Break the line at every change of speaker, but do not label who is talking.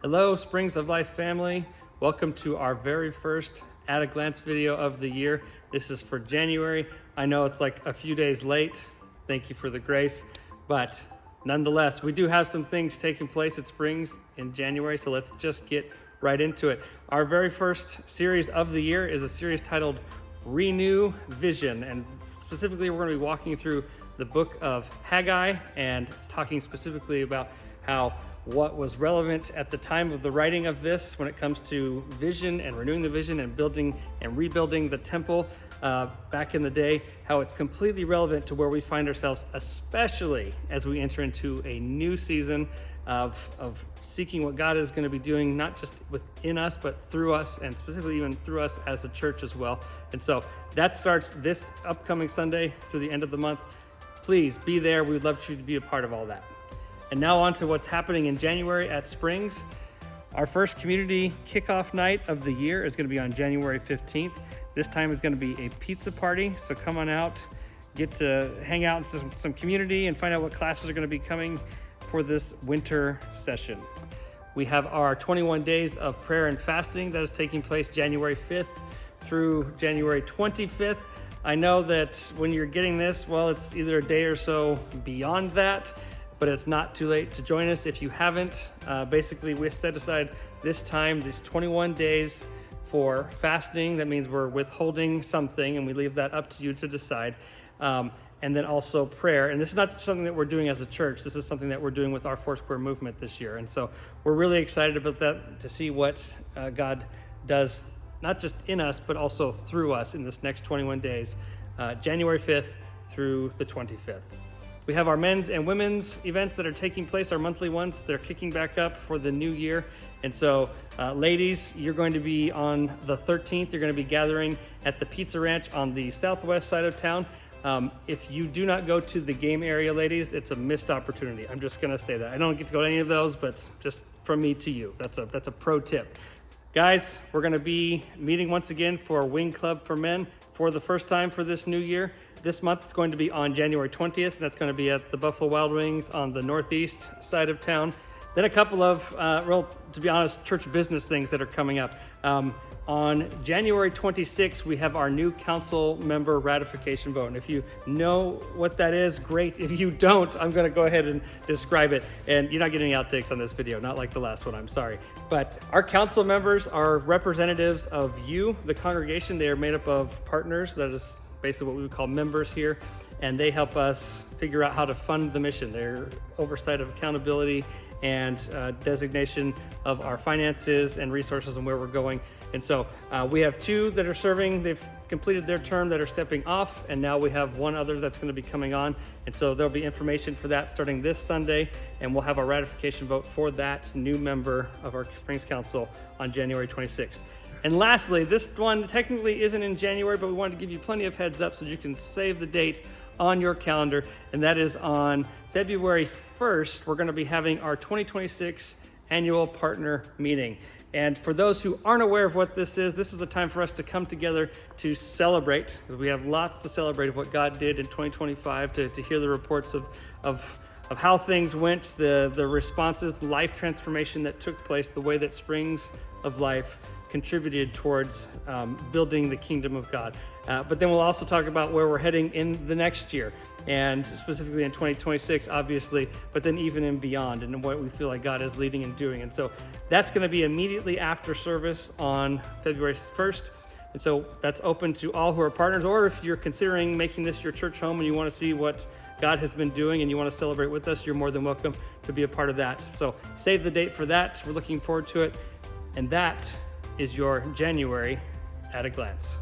Hello, Springs of Life family. Welcome to our very first at a glance video of the year. This is for January. I know it's like a few days late. Thank you for the grace. But nonetheless, we do have some things taking place at Springs in January, so let's just get right into it. Our very first series of the year is a series titled Renew Vision. And specifically, we're going to be walking through the book of Haggai, and it's talking specifically about how what was relevant at the time of the writing of this when it comes to vision and renewing the vision and building and rebuilding the temple back in the day, how it's completely relevant to where we find ourselves, especially as we enter into a new season of seeking what God is going to be doing, not just within us, but through us, and specifically even through us as a church as well. And so that starts this upcoming Sunday through the end of the month. Please be there. We would love for you to be a part of all that. And now on to what's happening in January at Springs. Our first community kickoff night of the year is going to be on January 15th. This time is going to be a pizza party, so come on out, get to hang out in some community and find out what classes are going to be coming for this winter session. We have our 21 days of prayer and fasting that is taking place January 5th through January 25th. I know that when you're getting this, well, it's either a day or so beyond that, but it's not too late to join us if you haven't. Basically, we set aside this time, these 21 days for fasting. That means we're withholding something, and we leave that up to you to decide. And then also prayer. And this is not something that we're doing as a church. This is something that we're doing with our Foursquare movement this year. And so we're really excited about that, to see what God does, not just in us, but also through us in this next 21 days, January 5th through the 25th. We have our men's and women's events that are taking place, our monthly ones. They're kicking back up for the new year. And so, ladies, you're going to be on the 13th. You're going to be gathering at the Pizza Ranch on the southwest side of town. If you do not go to the game area, ladies, it's a missed opportunity. I'm just going to say that. I don't get to go to any of those, but just from me to you. That's a pro tip. Guys, we're going to be meeting once again for Wing Club for Men for the first time for this new year. This month it's going to be on January 20th. And that's going to be at the Buffalo Wild Wings on the northeast side of town. Then a couple of, to be honest, church business things that are coming up. On January 26th, we have our new council member ratification vote. And if you know what that is, great. If you don't, I'm going to go ahead and describe it. And you're not getting any outtakes on this video, not like the last one, I'm sorry. But our council members are representatives of you, the congregation. They are made up of partners. That is basically what we would call members here. And they help us figure out how to fund the mission. Their oversight of accountability and designation of our finances and resources and where we're going. And so we have two that are serving. They've completed their term that are stepping off, and now we have one other that's going to be coming on. And so there'll be information for that starting this Sunday, and we'll have our ratification vote for that new member of our Springs Council on January 26th. And lastly, this one technically isn't in January, but we wanted to give you plenty of heads up so you can save the date on your calendar, and that is on February 1st. We're going to be having our 2026 annual partner meeting. And for those who aren't aware of what this is a time for us to come together to celebrate, because we have lots to celebrate of what God did in 2025, to hear the reports of how things went, the responses, the life transformation that took place, the way that Springs of Life contributed towards building the kingdom of God. But then we'll also talk about where we're heading in the next year, and specifically in 2026, obviously, but then even in beyond, and what we feel like God is leading and doing. And so that's going to be immediately after service on February 1st. And so that's open to all who are partners, or if you're considering making this your church home and you want to see what God has been doing and you want to celebrate with us, you're more than welcome to be a part of that. So save the date for that. We're looking forward to it. And that is your January at a glance.